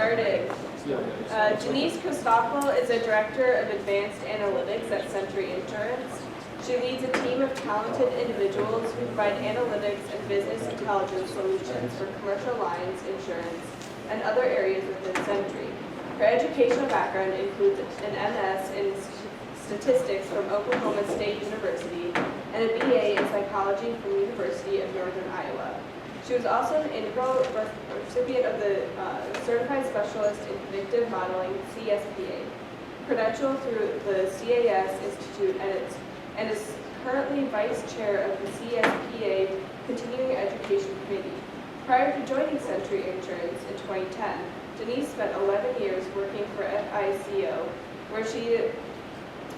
started. Denise Christophel is a director of advanced analytics at Sentry Insurance. She leads a team of talented individuals who provide analytics and business intelligence solutions for commercial lines, insurance, and other areas within Sentry. Her educational background includes an MS in statistics from Oklahoma State University and a BA in psychology from University of Northern Iowa. She was also an integral recipient of the Certified Specialist in Predictive Modeling, CSPA, credential through the CAS Institute and is currently Vice Chair of the CSPA Continuing Education Committee. Prior to joining Sentry Insurance in 2010, Denise spent 11 years working for FICO, where she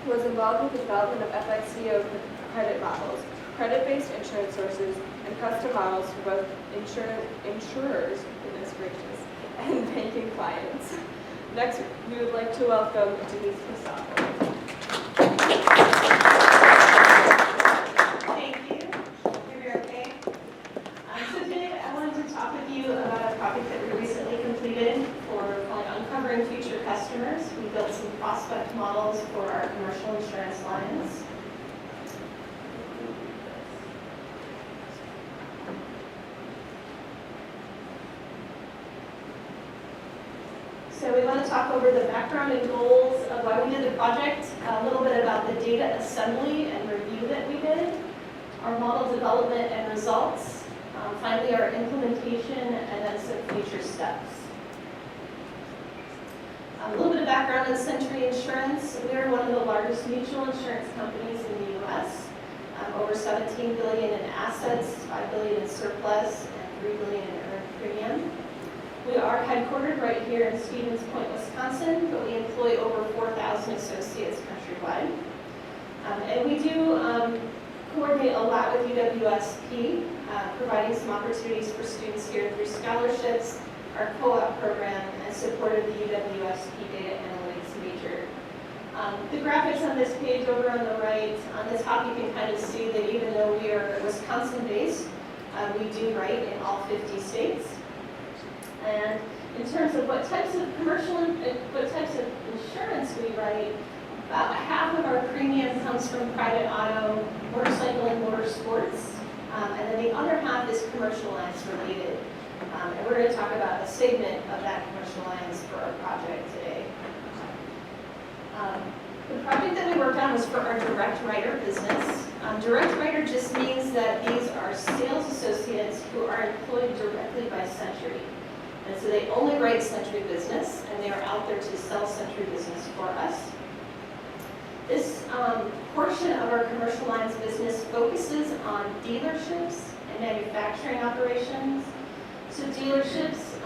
was involved with the development of FICO credit models, credit-based insurance sources, and custom models for both insurers, goodness gracious, and banking clients. Next, we would like to welcome Denise Christophel. Thank you. You're okay. So today I wanted to talk with you about a project that we recently completed for Uncovering Future Customers. We built some prospect models for our commercial insurance lines. So we want to talk over the background and goals of why we did the project, a little bit about the data assembly and review that we did, our model development and results, finally our implementation, and then some future steps. A little bit of background on Sentry Insurance. We are one of the largest mutual insurance companies in the U.S. Over $17 billion in assets, $5 billion in surplus, and $3 billion in earned premium. We are headquartered right here in Stevens Point, Wisconsin, but we employ over 4,000 associates countrywide. And we do coordinate a lot with UWSP, providing some opportunities for students here through scholarships, our co-op program, and support of the UWSP data analytics major. The graphics on this page over on the right, on the top you can kind of see that even though we are Wisconsin-based, we do write in all 50 states. And in terms of what types of insurance we write, about half of our premium comes from private auto, motorcycle, and motorsports, and then the other half is commercial lines related. And we're going to talk about a segment of that commercial lines for our project today. The project that we worked on was for our direct writer business. Direct writer just means that these are sales associates who are employed directly by Sentry. And so they only write Sentry business, and they are out there to sell Sentry business for us. This portion of our commercial lines business focuses on dealerships and manufacturing operations. So dealerships,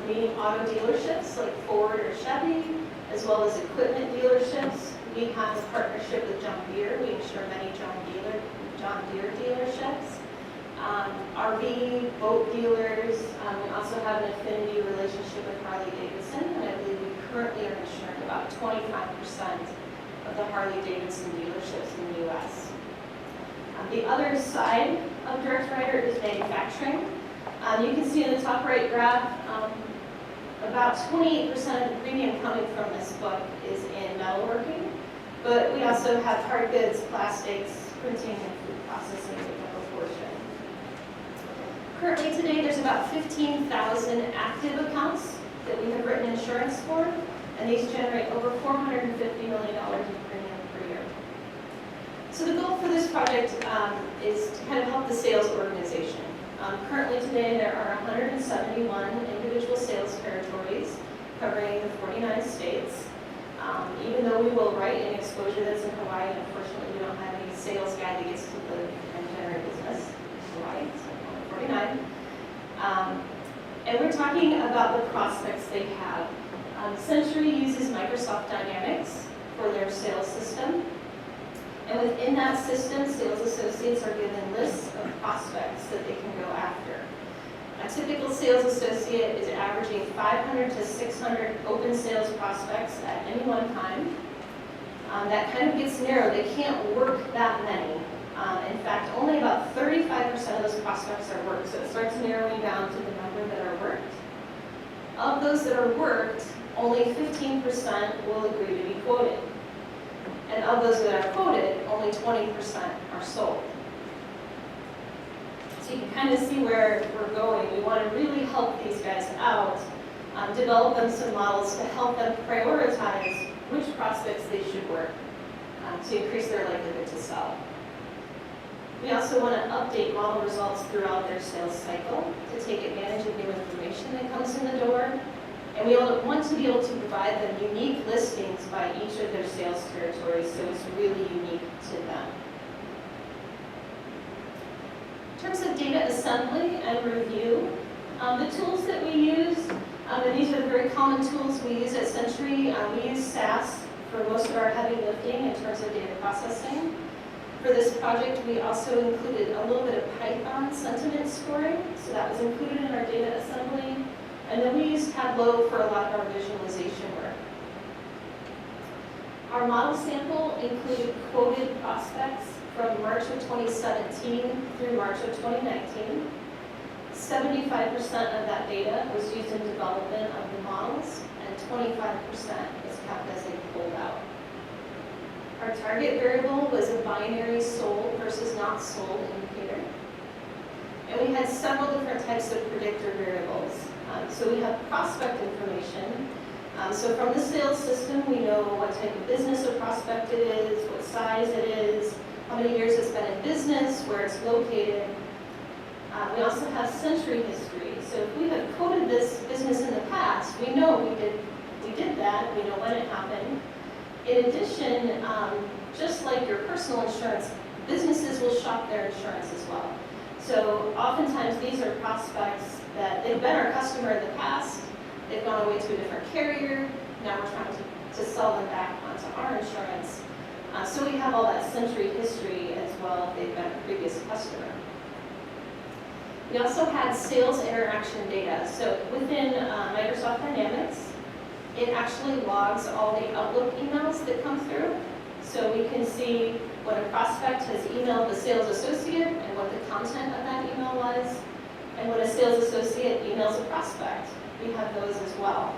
meaning auto dealerships like Ford or Chevy, as well as equipment dealerships. We have a partnership with John Deere. We insure many John Deere dealerships. RV, boat dealers. We also have an affinity relationship with Harley-Davidson, and I believe we currently are insuring about 25% of the Harley-Davidson dealerships in the U.S. The other side of direct writer is manufacturing. You can see in the top right graph, about 28% of the premium coming from this book is in metalworking, but we also have hard goods, plastics, printing, and food processing make up a portion. Currently today, there's about 15,000 active accounts that we have written insurance for, and these generate over $450 million in premium per year. So the goal for this project is to kind of help the sales organization. Currently today, there are 171 individual sales territories covering the 49 states. Even though we will write an exposure that's in Hawaii, unfortunately we don't have any sales guy that gets to live and generate business in Hawaii, so only 49. And we're talking about the prospects they have. Sentry uses Microsoft Dynamics for their sales system. And within that system, sales associates are given lists of prospects that they can go after. A typical sales associate is averaging 500 to 600 open sales prospects at any one time. That kind of gets narrow. They can't work that many. In fact, only about 35% of those prospects are worked, so it starts narrowing down to the number that are worked. of those that are worked, only 15% will agree to be quoted. And of those that are quoted, only 20% are sold. So you can kind of see where we're going. We want to really help these guys out, develop them some models to help them prioritize which prospects they should work to increase their likelihood to sell. We also want to update model results throughout their sales cycle to take advantage of new information that comes in the door. And we want to be able to provide them unique listings by each of their sales territories, so it's really unique to them. In terms of data assembly and review, the tools that we use, and these are the very common tools we use at Sentry. We use SAS for most of our heavy lifting in terms of data processing. For this project, we also included a little bit of Python sentiment scoring, so that was included in our data assembly. And then we use Tableau for a lot of our visualization work. Our model sample included quoted prospects from March of 2017 through March of 2019. 75% of that data was used in development of the models, and 25% was kept as they pulled out. Our target variable was a binary sold versus not sold indicator. And we had several different types of predictor variables. So we have prospect information. So from the sales system, we know what type of business a prospect it is, what size it is, how many years it's been in business, where it's located. We also have Sentry history. So if we have quoted this business in the past, we know we did that, we know when it happened. In addition, just like your personal insurance, businesses will shop their insurance as well. So oftentimes these are prospects that they've been our customer in the past, they've gone away to a different carrier, now we're trying to sell them back onto our insurance. So we have all that Sentry history as well if they've been a previous customer. We also had sales interaction data. So within Microsoft Dynamics, it actually logs all the Outlook emails that come through. So we can see when a prospect has emailed the sales associate and what the content of that email was, and when a sales associate emails a prospect, we have those as well.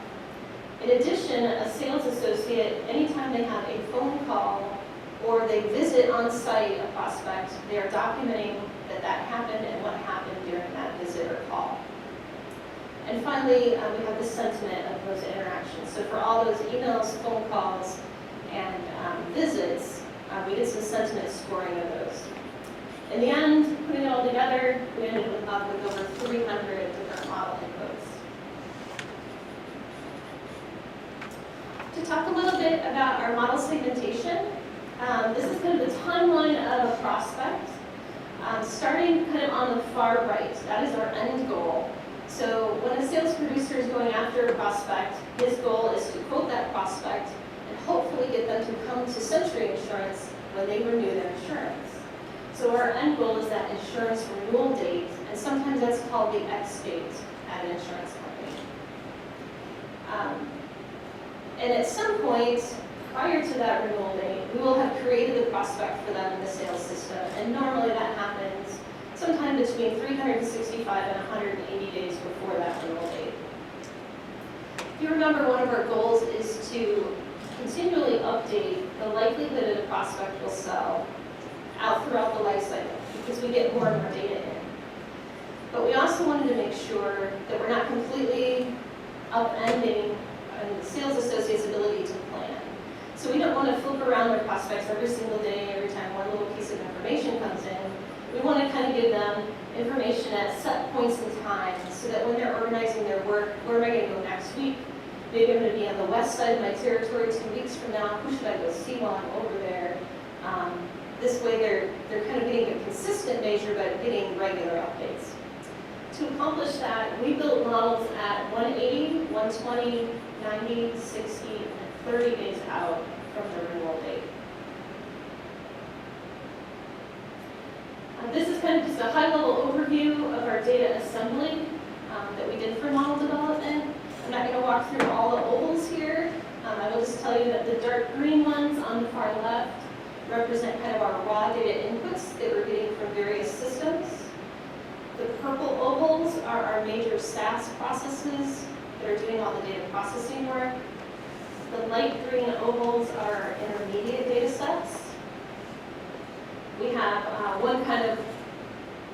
In addition, a sales associate, anytime they have a phone call or they visit on site a prospect, they are documenting that happened and what happened during that visit or call. And finally, we have the sentiment of those interactions. So for all those emails, phone calls, and visits, we did some sentiment scoring of those. In the end, putting it all together, we ended up with over 300 different model inputs. To talk a little bit about our model segmentation, this is kind of the timeline of a prospect. Starting kind of on the far right, that is our end goal. So when a sales producer is going after a prospect, his goal is to quote that prospect and hopefully get them to come to Sentry Insurance when they renew their insurance. So our end goal is that insurance renewal date, and sometimes that's called the X date at an insurance company. And at some point, prior to that renewal date, we will have created the prospect for them in the sales system, and normally that happens sometime between 365 and 180 days before that renewal date. If you remember, one of our goals is to continually update the likelihood that a prospect will sell out throughout the life cycle, because we get more and more data in. But we also wanted to make sure that we're not completely upending the sales associate's ability to plan. So we don't want to flip around their prospects every single day, every time one little piece of information comes in. We want to kind of give them information at set points in time so that when they're organizing their work, where am I going to go next week? Maybe I'm going to be on the west side of my territory 2 weeks from now. Who should I go see while I'm over there? This way they're kind of getting a consistent measure but getting regular updates. To accomplish that, we built models at 180, 120, 90, 60, and 30 days out from the renewal date. This is kind of just a high-level overview of our data assembly that we did for model development. I'm not going to walk through all the ovals here. I will just tell you that the dark green ones on the far left represent kind of our raw data inputs that we're getting from various systems. The purple ovals are our major SAS processes, that are doing all the data processing work. The light green ovals are intermediate data sets. We have one kind of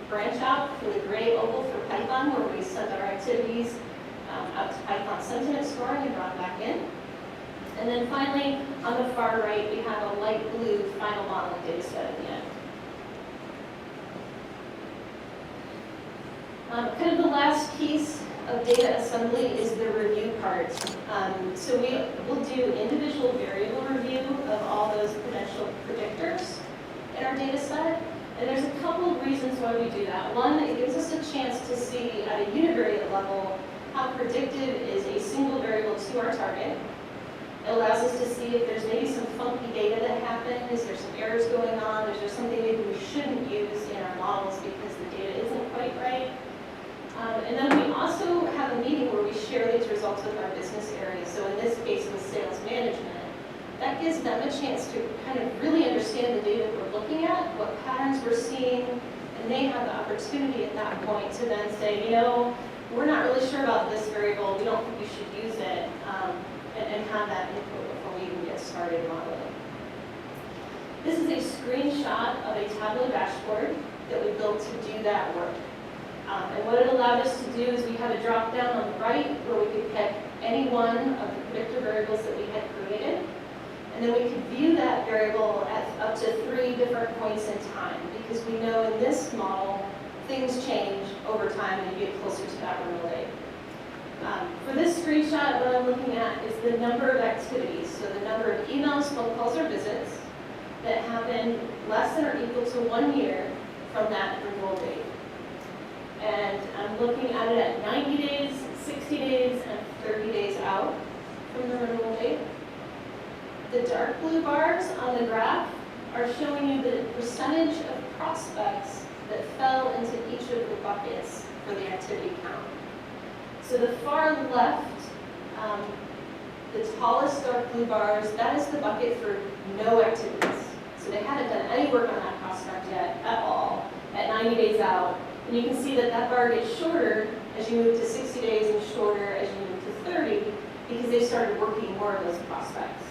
branch out for the gray oval for Python, where we send our activities out to Python sentiment scoring and draw it back in. And then finally, on the far right, we have a light blue final modeling data set at the end. Kind of the last piece of data assembly is the review part. So we will do individual variable review of all those potential predictors in our data set. And there's a couple of reasons why we do that. One, it gives us a chance to see at a univariate level how predictive is a single variable to our target. It allows us to see if there's maybe some funky data that happened, is there some errors going on, is there something maybe we shouldn't use in our models because the data isn't quite right. And then we also have a meeting where we share these results with our business area. So in this case with sales management, that gives them a chance to kind of really understand the data we're looking at, what patterns we're seeing, and they have the opportunity at that point to then say, you know, we're not really sure about this variable, we don't think we should use it, and have that input before we even get started modeling. This is a screenshot of a Tableau dashboard that we built to do that work. And what it allowed us to do is we had a drop down on the right where we could pick any one of the predictor variables that we had created. And then we could view that variable at up to 3 different points in time, because we know in this model, things change over time and you get closer to that renewal date. For this screenshot, what I'm looking at is the number of activities, so the number of emails, phone calls, or visits that happen less than or equal to 1 year from that renewal date. And I'm looking at it at 90 days, 60 days, and 30 days out from the renewal date. The dark blue bars on the graph are showing you the percentage of prospects that fell into each of the buckets for the activity count. So the far left, the tallest dark blue bars, that is the bucket for no activities. So they haven't done any work on that prospect yet at all at 90 days out. And you can see that that bar gets shorter as you move to 60 days and shorter as you move to 30 because they've started working more of those prospects.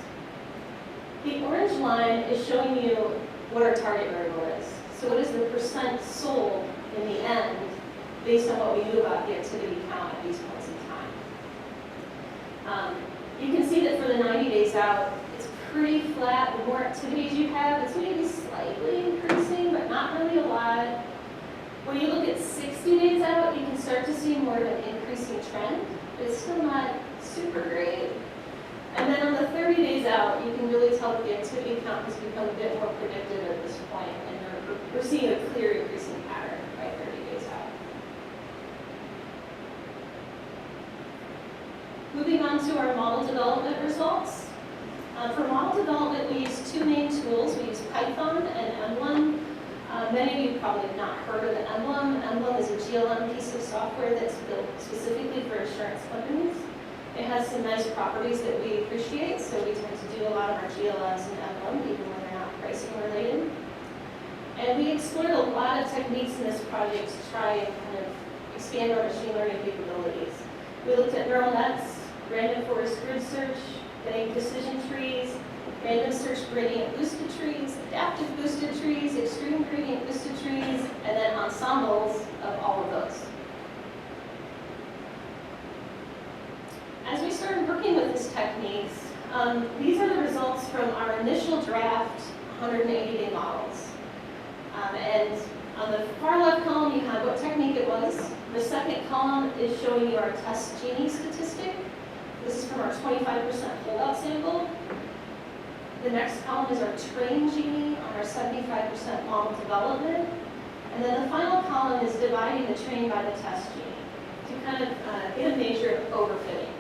The orange line is showing you what our target variable is. So what is the percent sold in the end based on what we knew about the activity count at these points in time. You can see that for the 90 days out, it's pretty flat. The more activities you have, it's maybe slightly increasing, but not really a lot. When you look at 60 days out, you can start to see more of an increasing trend, but it's still not super great. And then on the 30 days out, you can really tell that the activity count has become a bit more predictive at this point, and we're seeing a clear increasing pattern by 30 days out. Moving on to our model development results. For model development, we use 2 main tools. We use Python and Emblem. Many of you probably have not heard of Emblem. Emblem is a GLM piece of software that's built specifically for insurance companies. It has some nice properties that we appreciate, so we tend to do a lot of our GLMs in Emblem, even when they're not pricing related. And we explored a lot of techniques in this project to try and kind of expand our machine learning capabilities. We looked at neural nets, random forest grid search, getting decision trees, random search gradient boosted trees, adaptive boosted trees, extreme gradient boosted trees, and then ensembles of all of those. As we started working with these techniques, these are the results from our initial draft 180-day models. And on the far left column, you have what technique it was. The second column is showing you our test Gini statistic. This is from our 25% holdout sample. The next column is our train Gini on our 75% model development. And then the final column is dividing the train by the test Gini to kind of get a measure of overfitting.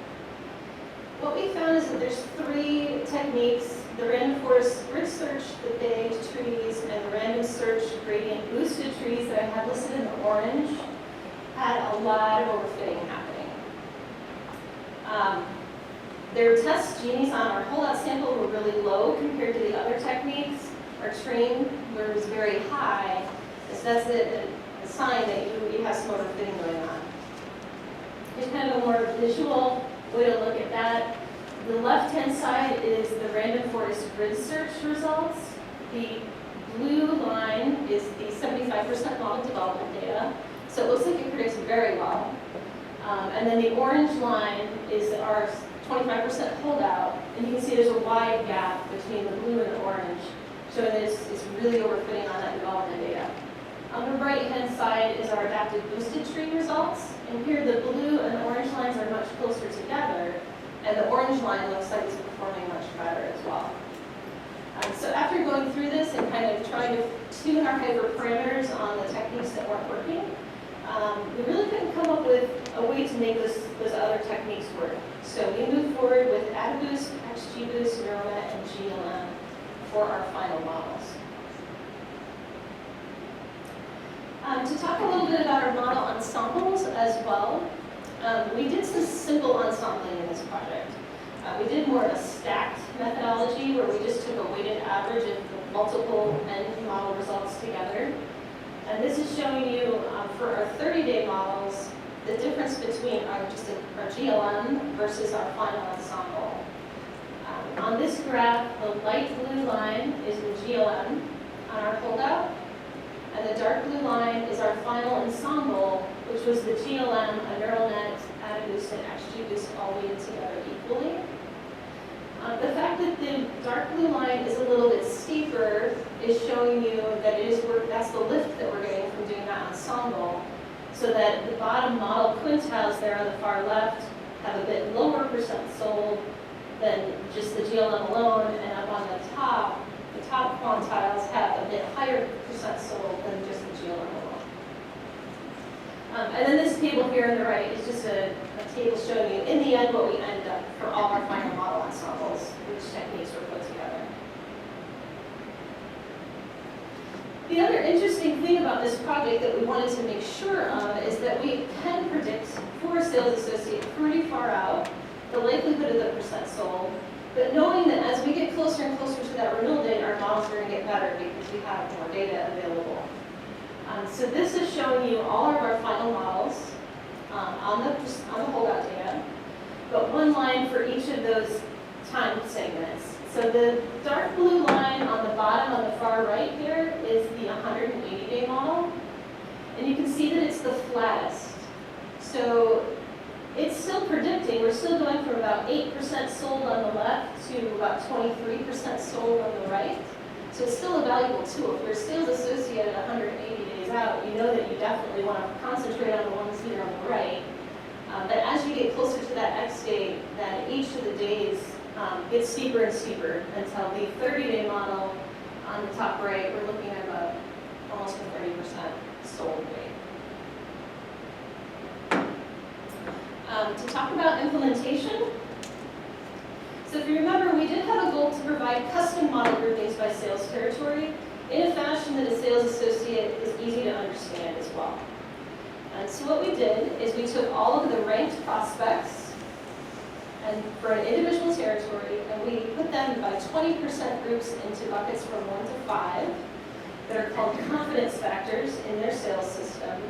What we found is that there's 3 techniques: the random forest grid search, the big trees, and the random search gradient boosted trees that I have listed in the orange had a lot of overfitting happening. Their test Ginis on our holdout sample were really low compared to the other techniques. Our train was very high, so that's a sign that you have some overfitting going on. Here's kind of a more visual way to look at that. The left-hand side is the random forest grid search results. The blue line is the 75% model development data. So it looks like it predicts very well. And then the orange line is our 25% holdout. And you can see there's a wide gap between the blue and the orange, showing that it's really overfitting on that development data. On the right-hand side is our adaptive boosted tree results. And here the blue and orange lines are much closer together. And the orange line looks like it's performing much better as well. So after going through this and kind of trying to tune our hyperparameters on the techniques that weren't working, we really couldn't come up with a way to make those other techniques work. So we moved forward with AdaBoost, XGBoost, NeuroNet, and GLM for our final models. To talk a little bit about our model ensembles as well, we did some simple ensembling in this project. We did more of a stacked methodology where we just took a weighted average of the multiple end model results together. And this is showing you for our 30-day models the difference between our GLM versus our final ensemble. On this graph, the light blue line is the GLM on our holdout, and the dark blue line is our final ensemble, which was the GLM, a neural net, AdaBoost, and XGBoost all weighted together equally. The fact that the dark blue line is a little bit steeper is showing you that that's the lift that we're getting from doing that ensemble, so that the bottom model quintiles there on the far left have a bit lower percent sold than just the GLM alone, and up on the top quantiles have a bit higher percent sold than just the GLM alone. And then this table here on the right is just a table showing you, in the end, what we end up for all our final model ensembles, which techniques were put together. The other interesting thing about this project that we wanted to make sure of is that we can predict for a sales associate pretty far out the likelihood of the percent sold, but knowing that as we get closer and closer to that renewal date, our models are going to get better because we have more data available. So this is showing you all of our final models on the holdout data, but one line for each of those time segments. So the dark blue line on the bottom on the far right here is the 180-day model, and you can see that it's the flattest. So it's still predicting, we're still going from about 8% sold on the left to about 23% sold on the right. So it's still a valuable tool. If you're a sales associate at 180 days out, you know that you definitely want to concentrate on the ones here on the right. But as you get closer to that X date, then each of the days gets steeper and steeper until the 30-day model on the top right, we're looking at about almost a 30% sold rate. To talk about implementation, so if you remember, we did have a goal to provide custom model groupings by sales territory in a fashion that a sales associate is easy to understand as well. And so what we did is we took all of the ranked prospects and for an individual territory, and we put them by 20% groups into buckets from 1 to 5 that are called confidence factors in their sales system.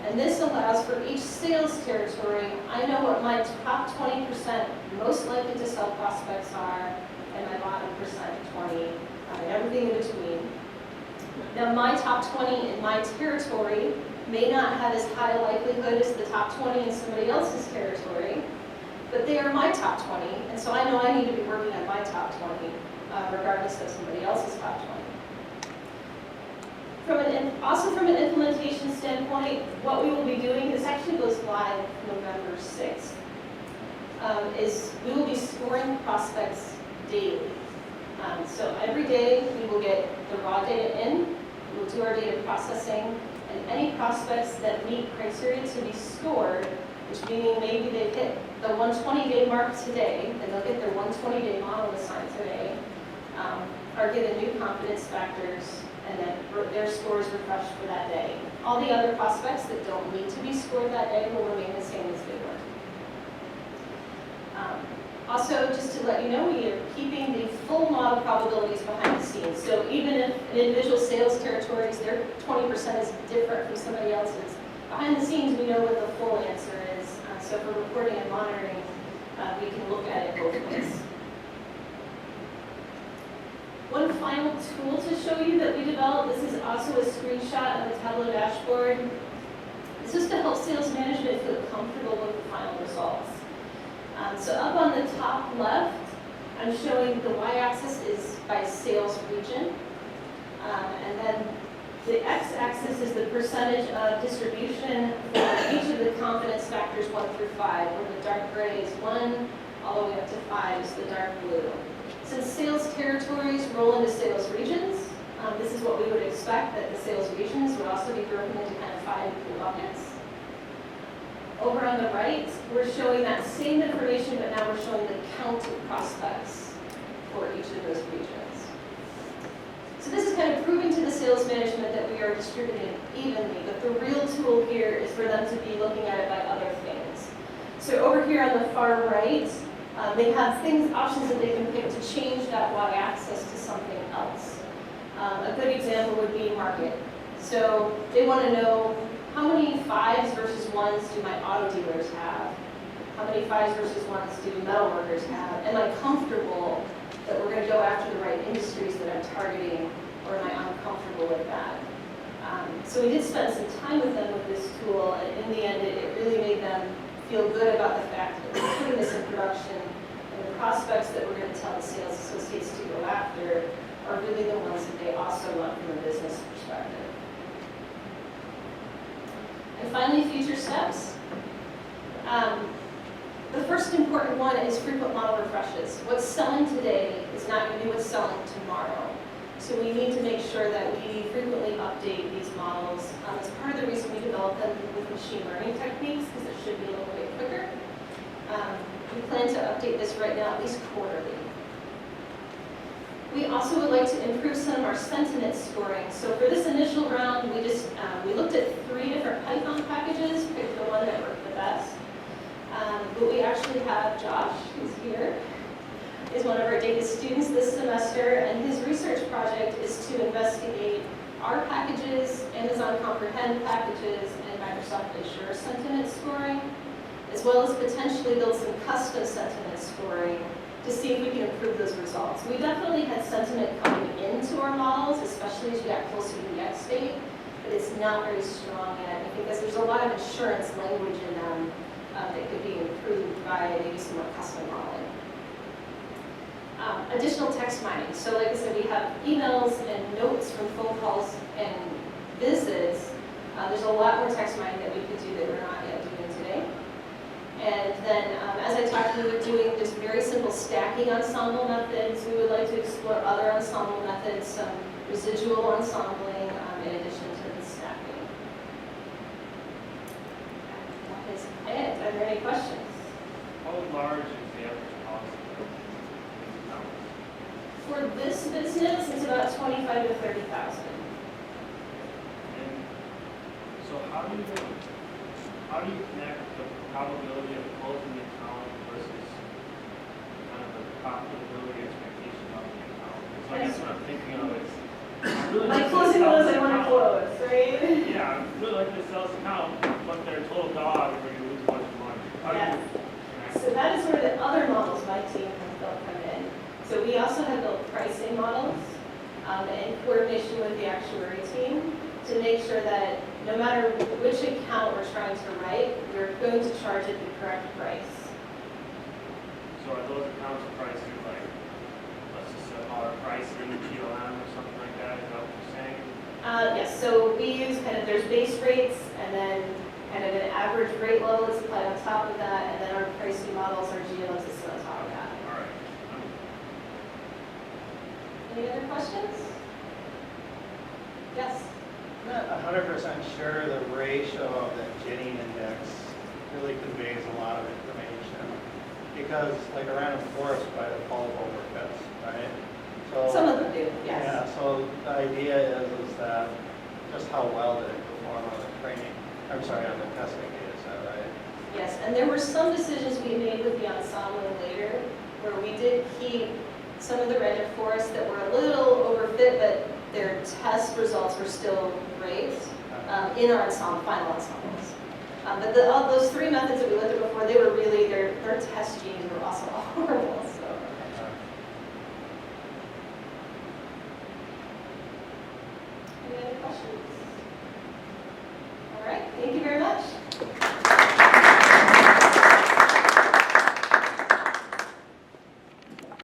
And this allows for each sales territory, I know what my top 20% most likely to sell prospects are, and my bottom percent 20, and everything in between. Now my top 20 in my territory may not have as high a likelihood as the top 20 in somebody else's territory, but they are my top 20, and so I know I need to be working on my top 20, regardless of somebody else's top 20. Also from an implementation standpoint, what we will be doing, this actually goes live November 6th, is we will be scoring prospects daily. So every day we will get the raw data in, we'll do our data processing, and any prospects that meet criteria to be scored, which meaning maybe they've hit the 120-day mark today, and they'll get their 120-day model assigned today, are given new confidence factors, and then their scores refreshed for that day. All the other prospects that don't need to be scored that day will remain the same as they were. Also, just to let you know, we are keeping the full model probabilities behind the scenes. So even if an individual sales territories, their 20% is different from somebody else's, behind the scenes we know what the full answer is, So for reporting and monitoring, we can look at it both ways. One final tool to show you that we developed, this is also a screenshot of a Tableau dashboard. This is to help sales management feel comfortable with the final results. So up on the top left, I'm showing the y-axis is by sales region. And then the x-axis is the percentage of distribution for each of the confidence factors 1 through 5, where the dark gray is 1, all the way up to 5 is the dark blue. Since sales territories roll into sales regions, this is what we would expect, that the sales regions would also be broken into kind of 5 buckets. Over on the right, we're showing that same information, but now we're showing the count of prospects for each of those regions. So this is kind of proving to the sales management that we are distributed evenly, but the real tool here is for them to be looking at it by other things. So over here on the far right, they have options that they can pick to change that y-axis to something else. A good example would be market. So they want to know how many 5s versus 1s do my auto dealers have? How many 5s versus 1s do metal workers have? Am I comfortable that we're going to go after the right industries that I'm targeting, or am I uncomfortable with that? So we did spend some time with them with this tool, and in the end, it really made them feel good about the fact that we're putting this in production, and the prospects that we're going to tell the sales associates to go after are really the ones that they also want from a business perspective. And finally, future steps. The first important one is frequent model refreshes. What's selling today is not going to be what's selling tomorrow. So we need to make sure that we frequently update these models. It's part of the reason we developed them with machine learning techniques, because it should be a little bit quicker. We plan to update this right now at least quarterly. We also would like to improve some of our sentiment scoring. So for this initial round, we looked at 3 different Python packages, picked the one that worked the best. But we actually have Josh, who's here, is one of our data students this semester, and his research project is to investigate our packages, Amazon Comprehend packages, and Microsoft Azure sentiment scoring, as well as potentially build some custom sentiment scoring to see if we can improve those results. We definitely had sentiment coming into our models, especially as we got closer to the X date, but it's not very strong yet because there's a lot of insurance language in them that could be improved by maybe some more custom modeling. Additional text mining. So like I said, we have emails and notes from phone calls and visits. There's a lot more text mining that we could do that we're not yet doing today. And then, as I talked, we were doing just very simple stacking ensemble methods. We would like to explore other ensemble methods, some residual ensembling in addition to the stacking. That is it. Are there any questions? How large is the average policy? For this business, it's about 25 to 30,000. And so how do you connect the probability of closing the account versus kind of the profitability expectation of the account? So I guess what I'm thinking of is, I really Like like closing to sell those this I want to account. close, right? Yeah, I really like to sell this account, but they're a total dog, and we're going to lose a bunch of money. How do Yes. you connect? So that is where the other models my team has built come in. So we also have built pricing models in coordination with the actuary team to make sure that no matter which account we're trying to write, we're going to charge at the correct price. So are those accounts priced through like, let's just say our price in PLM or something like that? Is that what you're saying? Yes, so we use there's base rates and then kind of an average rate level is applied on top of that, and then our pricing models are GLs is on top of that. All right. Any other questions? Yes? I'm not 100% sure the ratio of the Jennings index really conveys a lot of information because like a random forest by default overfits, right? So, Some of them do, yes. Yeah, so the idea is that just how well did it perform on the training, I'm sorry, on the testing data set, right? Yes, and there were some decisions we made with the ensemble later where we did keep some of the random forests that were a little overfit, but their test results were still great in our final ensembles. But all those three methods that we looked at before, they were really, their test genes were also horrible, so. Any other questions?